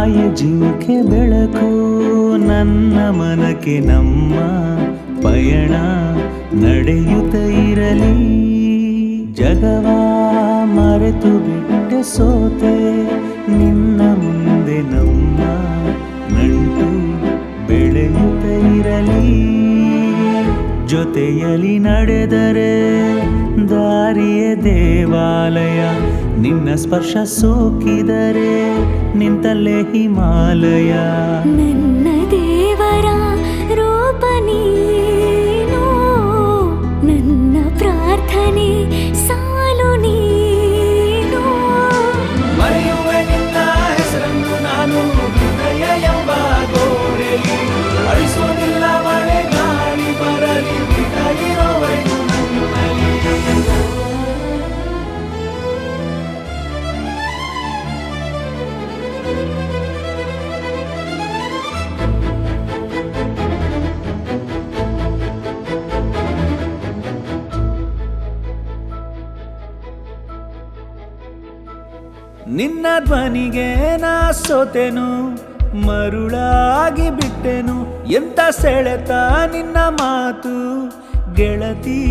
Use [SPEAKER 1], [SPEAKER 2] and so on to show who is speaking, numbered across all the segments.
[SPEAKER 1] ಮಾಯ ಜಿಂಕೆ ಬೆಳಕು ನನ್ನ ಮನಕ್ಕೆ ನಮ್ಮ ಪಯಣ ನಡೆಯುತ್ತ ಇರಲಿ. ಜಗವ ಮರೆತು ಬಿಟ್ಟೆ ಸೋತೆ, ನಿನ್ನ ಮುಂದೆ ನಮ್ಮ ನಂಟು ಬೆಳೆಯುತ್ತ ಇರಲಿ. ಜೊತೆಯಲ್ಲಿ ನಡೆದರೆ ದಾರಿಯ ದೇವಾಲಯ, ನಿನ್ನ ಸ್ಪರ್ಶ ಸೋಕಿದರೆ ನಿಂತಲ್ಲೇ ಹಿಮಾಲಯ.
[SPEAKER 2] ನನ್ನ ದೇವರ ರೂಪ ನೀನು, ನನ್ನ ಪ್ರಾರ್ಥನೆ ಸಾಲು ನೀನು.
[SPEAKER 1] ಮರೆಯುವೆ ನಿನ್ನ ಹೆಸರನ್ನು ನಾನು ಹೃದಯ ಎಂಬ ಗೋಡೆಯಲ್ಲಿ, ಅಳಿಸೋದಿಲ್ಲ ಮಳೆ ಗಾಳಿ ಬರಲಿ ಇರೋವರೆಗೂ ನನ್ನಲ್ಲಿ. ನಿನ್ನ ಧ್ವನಿಗೆ ನಾ ಸೋತೆನು, ಮರುಳಾಗಿ ಬಿಟ್ಟೆನು. ಎಂತ ಸೆಳೆತ ನಿನ್ನ ಮಾತು ಗೆಳತಿ,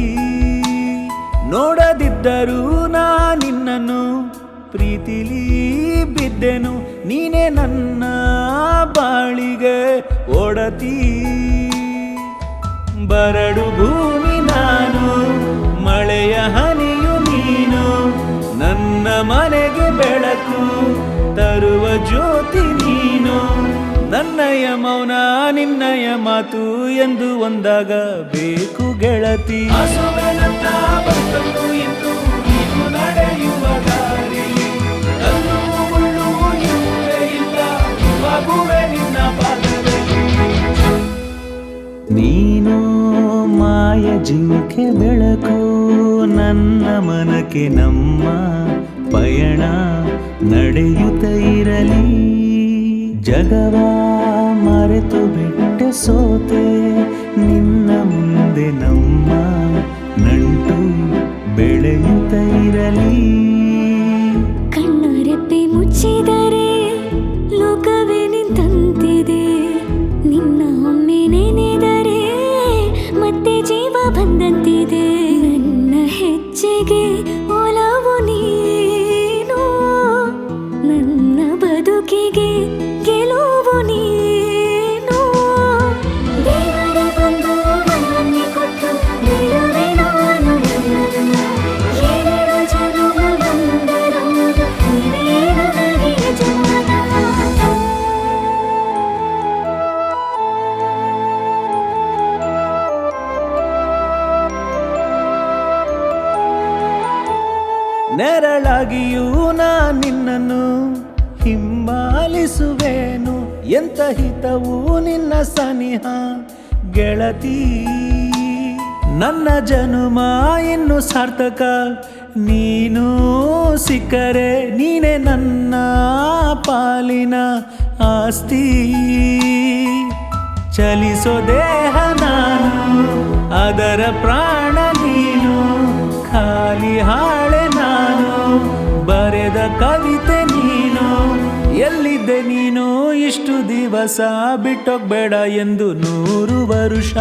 [SPEAKER 1] ನೋಡದಿದ್ದರೂ ನಾ ನಿನ್ನನ್ನು ಪ್ರೀತಿಲಿ ಬಿದ್ದೆನು. ನೀನೇ ನನ್ನ ಬಾಳಿಗೆ ಒಡತಿ, ಬರಡು ಭೂಮಿ ನಾನು, ಮಳೆಯ ಹನಿಯು ನೀನು. ನನ್ನ ಮನೆಗೆ ಬೆಳಕು ತರುವ ಜ್ಯೋತಿ ನೀನು. ನನ್ನಯ ಮೌನ ನಿನ್ನಯ ಮಾತು ಎಂದು ಒಂದಾಗ ಬೇಕು ಗೆಳತಿ. ನಡೆಯುವ ದಾರಿಲಿ ಕಲ್ಲು ಮುಳ್ಳು ಇರುವೆ ಇಲ್ಲ, ಮಗುವೆ ನಿನ್ನ ಪಾದದಲ್ಲಿ. ನೀನು ಮಾಯ ಜಿಂಕೆ ಬೆಳಕು ನನ್ನ ಮನಕ್ಕೆ ನಮ್ಮ ಪಯಣ ನಡೆಯುತ್ತ ಇರಲಿ. ಜಗವ ಮರೆತು ಬಿಟ್ಟೆ ಸೋತೆ, ನಿನ್ನ ಮುಂದೆ ನಮ್ಮ ನಂಟು ಬೆಳೆಯುತ್ತ ಇರಲಿ.
[SPEAKER 2] ಕಣ್ಣರೆಪ್ಪೆ ಮುಚ್ಚಿದರೆ ಲೋಕವೇ ನಿಂತಂತಿದೆ, ನಿನ್ನ ಒಮ್ಮೆ ನೆನೆದರೆ ಮತ್ತೆ ಜೀವ ಬಂದಂತಿದೆ. ನನ್ನ ಹೆಜ್ಜೆಗೆ ಒಲವು ನೀನು, ನನ್ನ ಬದುಕಿಗೆ ಗೆಲುವು ನೀನು. ದೇವರ ಬಂದು ನನ್ನನ್ನೇ ಕೊಟ್ಟು ಬಿಡುವೆ ನಾನು ನನ್ನನ್ನ, ಏಳು ಜನ್ಮ ಬಂದರೂ ನೀನೇ ನನಗೆ ಯಜಮಾನ.
[SPEAKER 1] ನೆರಳಾಗಿಯೂ ನಾ ನಿನ್ನನ್ನು ಹಿಂಬಾಲಿಸುವೆನು. ಎಂತ ಹಿತವು ನಿನ್ನ ಸನಿಹ ಗೆಳತಿ, ನನ್ನ ಜನುಮ ಇನ್ನು ಸಾರ್ಥಕ. ನೀನು ಸಿಕ್ಕರೆ ನೀನೆ ನನ್ನ ಪಾಲಿನ ಆಸ್ತಿ. ಚಲಿಸೋ ದೇಹ ನಾನು, ಅದರ ಪ್ರಾಣ ನೀನು. ಖಾಲಿ ಹಾಳೆ ನಾನು, ಬರೆದ ಕವಿತೆ ನೀನು. ಎಲ್ಲಿದ್ದೆ ನೀನು ಇಷ್ಟು ದಿವಸ, ಬಿಟ್ಟೋಗ್ಬೇಡ ಎಂದು 100 ವರುಷ.